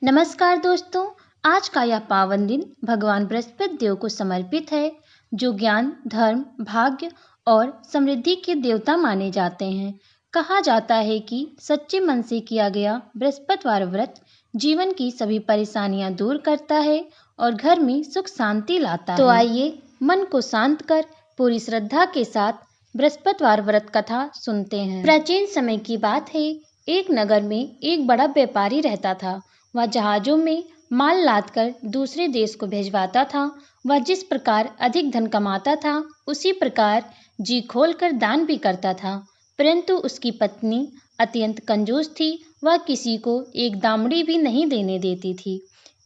नमस्कार दोस्तों। आज का यह पावन दिन भगवान बृहस्पति देव को समर्पित है, जो ज्ञान, धर्म, भाग्य और समृद्धि के देवता माने जाते हैं। कहा जाता है कि सच्चे मन से किया गया बृहस्पतिवार व्रत जीवन की सभी परेशानियां दूर करता है और घर में सुख शांति लाता है। तो आइए मन को शांत कर पूरी श्रद्धा के साथ बृहस्पतिवार व्रत कथा सुनते हैं। प्राचीन समय की बात है, एक नगर में एक बड़ा व्यापारी रहता था। वह जहाजों में माल लादकर दूसरे देश को भिजवाता था। वह जिस प्रकार अधिक धन कमाता था, उसी प्रकार जी खोलकर दान भी करता था। परंतु उसकी पत्नी अत्यंत कंजूस थी। वह किसी को एक दामड़ी भी नहीं देने देती थी।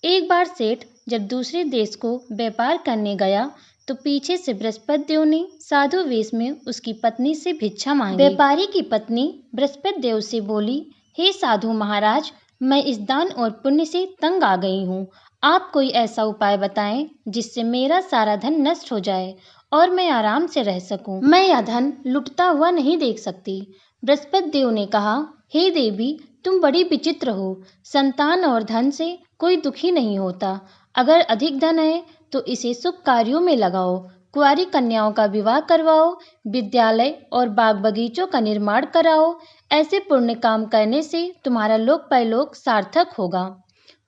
एक बार सेठ जब दूसरे देश को व्यापार करने गया, तो पीछे से बृहस्पति देव ने साधु वेश में उसकी पत्नी से भिक्षा मांगी। व्यापारी की पत्नी बृहस्पति देव से बोली, हे साधु महाराज, मैं इस दान और पुण्य से तंग आ गई हूँ। आप कोई ऐसा उपाय बताएं जिससे मेरा सारा धन नष्ट हो जाए और मैं आराम से रह सकूं। मैं यह धन लुटता हुआ नहीं देख सकती। बृहस्पति देव ने कहा, हे देवी, तुम बड़ी विचित्र हो। संतान और धन से कोई दुखी नहीं होता। अगर अधिक धन है तो इसे शुभ कार्यों में लगाओ। कुंवारी कन्याओं का विवाह करवाओ, विद्यालय और बाग बगीचों का निर्माण कराओ। ऐसे पुण्य काम करने से तुम्हारा लोक परलोक सार्थक होगा।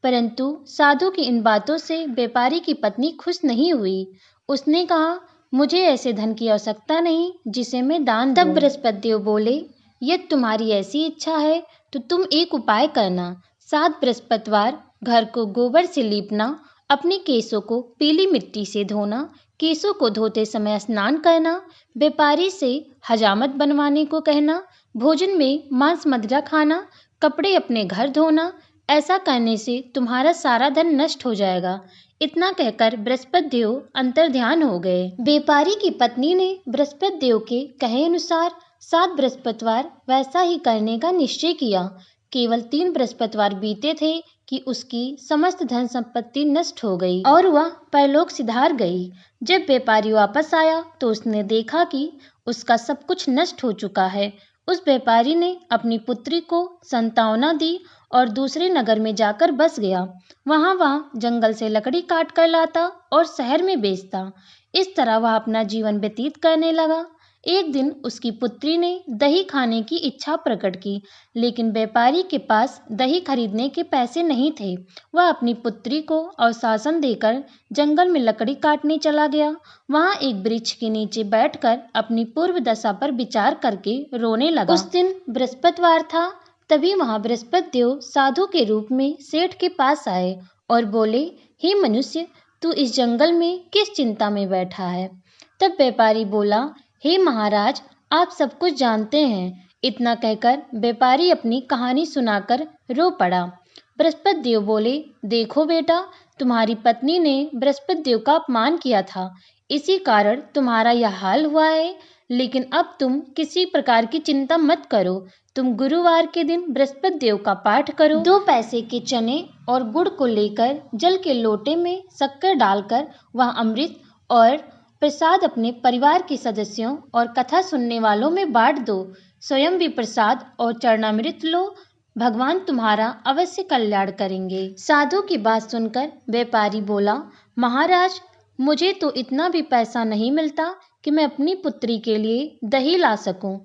परंतु साधु की इन बातों से व्यापारी की पत्नी खुश नहीं हुई। उसने कहा, मुझे ऐसे धन की आवश्यकता नहीं जिसे मैं दान दूं। तब बृहस्पति देव बोले, यदि तुम्हारी ऐसी इच्छा है तो तुम एक उपाय करना। 7 बृहस्पतिवार घर को गोबर से लीपना, अपने केशों को पीली मिट्टी से धोना, केशों को धोते समय स्नान करना, व्यापारी से हजामत बनवाने को कहना, भोजन में मांस मदिरा खाना, कपड़े अपने घर धोना। ऐसा करने से तुम्हारा सारा धन नष्ट हो जाएगा। इतना कहकर बृहस्पति देव अंतर्ध्यान हो गए। व्यापारी की पत्नी ने बृहस्पति देव के कहे अनुसार 7 बृहस्पतिवार वैसा ही करने का निश्चय किया। केवल 3 बृहस्पतिवार बीते थे कि उसकी समस्त धन संपत्ति नष्ट हो गई और वह परलोक सिधार गई। जब व्यापारी वापस आया तो उसने देखा कि उसका सब कुछ नष्ट हो चुका है। उस व्यापारी ने अपनी पुत्री को संतावना दी और दूसरे नगर में जाकर बस गया। वह जंगल से लकड़ी काट कर लाता और शहर में बेचता। इस तरह वह अपना जीवन व्यतीत करने लगा। एक दिन उसकी पुत्री ने दही खाने की इच्छा प्रकट की, लेकिन व्यापारी के पास दही खरीदने के पैसे नहीं थे। वह अपनी पुत्री को अवशासन देकर जंगल में लकड़ी काटने चला गया। वहां एक वृक्ष के नीचे बैठकर अपनी पूर्व दशा पर विचार करके रोने लगा। उस दिन बृहस्पतिवार था। तभी वहां बृहस्पति देव साधु के रूप में सेठ के पास आए और बोले, हे मनुष्य, तू इस जंगल में किस चिंता में बैठा है? तब व्यापारी बोला, हे महाराज, आप सब कुछ जानते हैं। इतना कहकर व्यापारी अपनी कहानी सुनाकर रो पड़ा। बृहस्पति देव बोले, देखो बेटा, तुम्हारी पत्नी ने बृहस्पति देव का अपमान किया था, इसी कारण तुम्हारा यह हाल हुआ है। लेकिन अब तुम किसी प्रकार की चिंता मत करो। तुम गुरुवार के दिन बृहस्पति देव का पाठ करो। 2 पैसे के चने और गुड़ को लेकर जल के लोटे में शक्कर डालकर वह अमृत और प्रसाद अपने परिवार के सदस्यों और कथा सुनने वालों में बांट दो। स्वयं भी प्रसाद और चरणामृत लो। भगवान तुम्हारा अवश्य कल्याण करेंगे। साधु की बात सुनकर व्यापारी बोला, महाराज, मुझे तो इतना भी पैसा नहीं मिलता कि मैं अपनी पुत्री के लिए दही ला सकूं।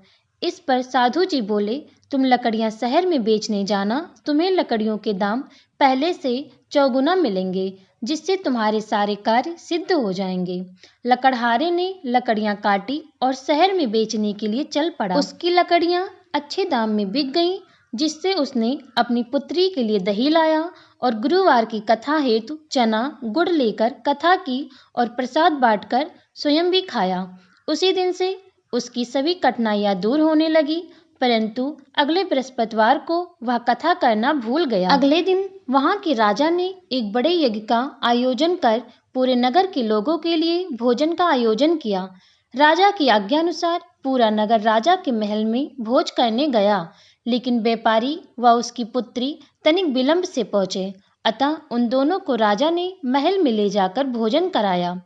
इस पर साधु जी बोले, तुम लकड़ियां शहर में बेचने जाना। तुम्हें लकड़ियों के दाम पहले से चौगुना मिलेंगे, जिससे तुम्हारे सारे कार्य सिद्ध हो जाएंगे। लकड़हारे ने लकड़ियां काटी और शहर में बेचने के लिए चल पड़ा। उसकी लकड़ियां अच्छे दाम में बिक गईं, जिससे उसने अपनी पुत्री के लिए दही लाया और गुरुवार की कथा हेतु चना गुड़ लेकर कथा की और प्रसाद बांटकर स्वयं भी खाया। उसी दिन से उसकी सभी कठिनाइयां दूर होने लगी। परंतु अगले बृहस्पतिवार को वह कथा करना भूल गया। अगले दिन वहां के राजा ने एक बड़े यज्ञ का आयोजन कर पूरे नगर के लोगों के लिए भोजन का आयोजन किया। राजा की आज्ञा अनुसार पूरा नगर राजा के महल में भोज करने गया, लेकिन व्यापारी व उसकी पुत्री तनिक विलंब से पहुंचे। अतः उन दोनों को राजा ने महल में ले जाकर भोजन कराया।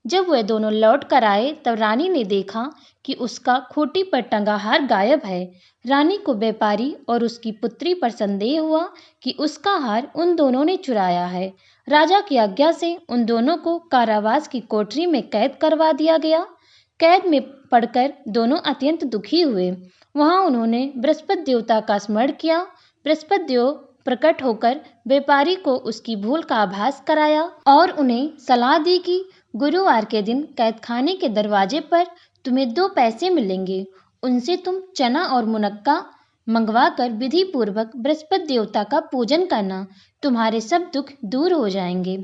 जब वे दोनों लौट कर आए तब रानी ने देखा कि उसका खूंटी पर टंगा हार गायब है। रानी को व्यापारी और उसकी पुत्री पर संदेह हुआ कि उसका हार उन दोनों ने चुराया है। राजा की आज्ञा से उन दोनों को कारावास की कोठरी में कैद करवा दिया गया। कैद में पड़कर दोनों अत्यंत दुखी हुए। वहां उन्होंने बृहस्पति देवता का स्मरण किया। बृहस्पति देव प्रकट होकर व्यापारी को उसकी भूल का आभास कराया और उन्हें सलाह दी कि गुरुवार के दिन कैदखाने के दरवाजे पर तुम्हें 2 पैसे मिलेंगे। उनसे तुम चना और मुनक्का मंगवाकर विधि पूर्वक बृहस्पति देवता का पूजन करना। तुम्हारे सब दुख दूर हो जाएंगे।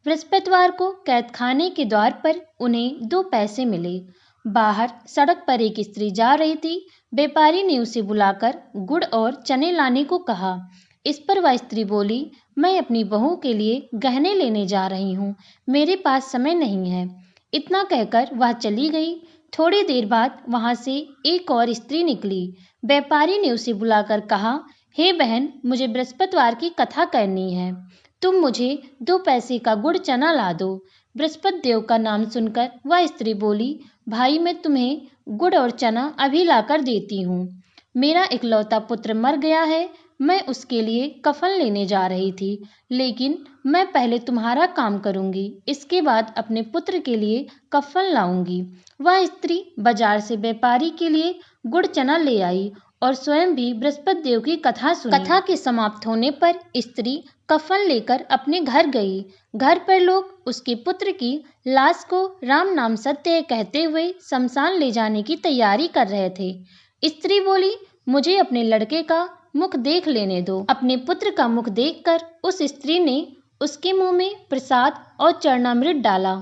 बृहस्पतिवार को कैदखाने के द्वार पर उन्हें 2 पैसे मिले। बाहर सड़क पर एक स्त्री जा रही थी। व्यापारी ने उसे बुलाकर गुड़ और चने लाने को कहा। इस पर वह स्त्री बोली, मैं अपनी बहू के लिए गहने लेने जा रही हूँ, मेरे पास समय नहीं है। इतना कहकर वह चली गई। थोड़ी देर बाद वहां से एक और स्त्री निकली। व्यापारी ने उसे बुलाकर कहा, हे बहन, मुझे बृहस्पतिवार की कथा करनी है, तुम मुझे 2 पैसे का गुड़ चना ला दो। बृहस्पति देव का नाम सुनकर वह स्त्री बोली, भाई, मैं तुम्हें गुड़ और चना अभी लाकर देती हूँ। मेरा इकलौता पुत्र मर गया है, मैं उसके लिए कफन लेने जा रही थी, लेकिन मैं पहले तुम्हारा काम करूंगी, इसके बाद अपने पुत्र के लिए कफन लाऊंगी। वह स्त्री बाजार से व्यापारी के लिए गुड़ चना ले आई और स्वयं भी बृहस्पति देव की कथा सुनी। कथा के समाप्त होने पर स्त्री कफन लेकर अपने घर गई। घर पर लोग उसके पुत्र की लाश को राम नाम सत्य कहते हुए शमशान ले जाने की तैयारी कर रहे थे। स्त्री बोली, मुझे अपने लड़के का मुख देख लेने दो। अपने पुत्र का मुख देखकर उस स्त्री ने उसके मुंह में प्रसाद और चरणामृत डाला।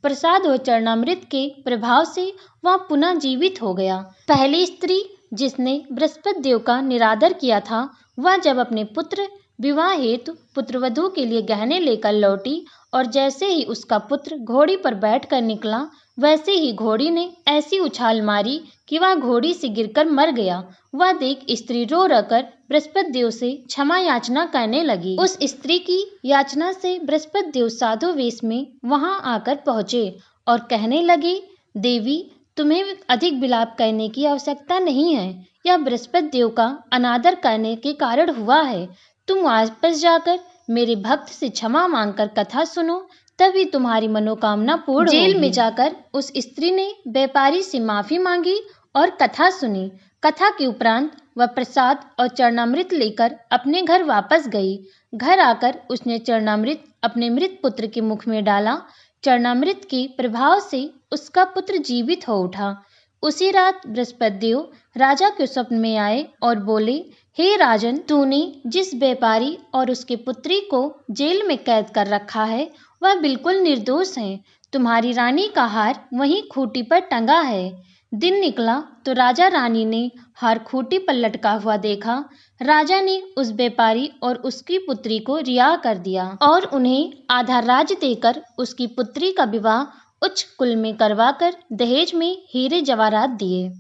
प्रसाद और चरणामृत के प्रभाव से वह पुनः जीवित हो गया। पहली स्त्री जिसने बृहस्पति देव का निरादर किया था, वह जब अपने पुत्र विवाह हेतु पुत्रवधू के लिए गहने लेकर लौटी और जैसे ही उसका पुत्र घोड़ी पर बैठकर निकला, वैसे ही घोड़ी ने ऐसी उछाल मारी कि वह घोड़ी से गिरकर मर गया। वह देख स्त्री रो रकर बृहस्पति देव से क्षमा याचना करने लगी। उस स्त्री की याचना से बृहस्पति देव साधु वेश में वहां आकर पहुंचे और कहने लगे, देवी, तुम्हें अधिक विलाप करने की आवश्यकता नहीं है। यह बृहस्पति देव का अनादर करने के कारण हुआ है। तुम वापस जाकर मेरे भक्त से क्षमा मांगकर कथा सुनो, तभी तुम्हारी मनोकामना पूर्ण होगी। जेल में जाकर उस स्त्री ने व्यापारी से माफी मांगी और कथा सुनी। कथा के उपरांत वह प्रसाद और चरणामृत लेकर अपने घर वापस गई। घर आकर उसने चरणामृत अपने मृत पुत्र के मुख में डाला। चरणामृत के प्रभाव से उसका पुत्र जीवित हो उठा। उसी रात बृहस्पति देव राजा के स्वप्न में आए और बोले, हे राजन, तूने जिस व्यापारी और उसके पुत्री को जेल में कैद कर रखा है, वह बिल्कुल निर्दोष है। तुम्हारी रानी का हार वहीं खूंटी पर टंगा है। दिन निकला तो राजा रानी ने हार खूंटी पर लटका हुआ देखा। राजा ने उस व्यापारी और उसकी पुत्री को रिहा कर दिया और उन्हें आधा राज्य देकर उसकी पुत्री का विवाह उच्च कुल में करवाकर दहेज में हीरे जवाहरात दिए।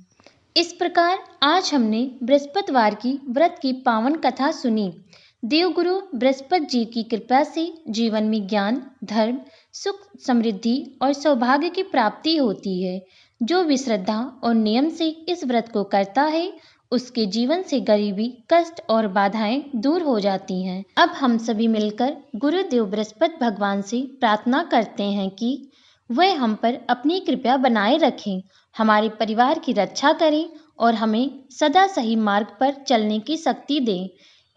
इस प्रकार आज हमने बृहस्पतिवार की व्रत की पावन कथा सुनी। देवगुरु बृहस्पति जी की कृपा से जीवन में ज्ञान, धर्म, सुख, समृद्धि और सौभाग्य की प्राप्ति होती है। जो भी श्रद्धा और नियम से इस व्रत को करता है, उसके जीवन से गरीबी, कष्ट और बाधाएं दूर हो जाती हैं। अब हम सभी मिलकर गुरुदेव बृहस्पति भगवान से प्रार्थना करते हैं कि वह हम पर अपनी कृपा बनाए रखें, हमारे परिवार की रक्षा करें और हमें सदा सही मार्ग पर चलने की शक्ति दें।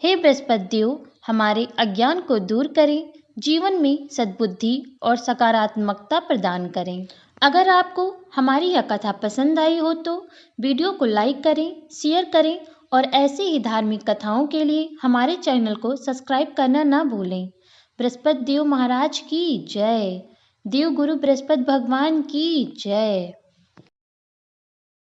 हे बृहस्पति देव, हमारे अज्ञान को दूर करें, जीवन में सद्बुद्धि और सकारात्मकता प्रदान करें। अगर आपको हमारी यह कथा पसंद आई हो तो वीडियो को लाइक करें, शेयर करें और ऐसे ही धार्मिक कथाओं के लिए हमारे चैनल को सब्सक्राइब करना ना भूलें। बृहस्पति देव महाराज की जय। देव गुरु बृहस्पति भगवान की जय।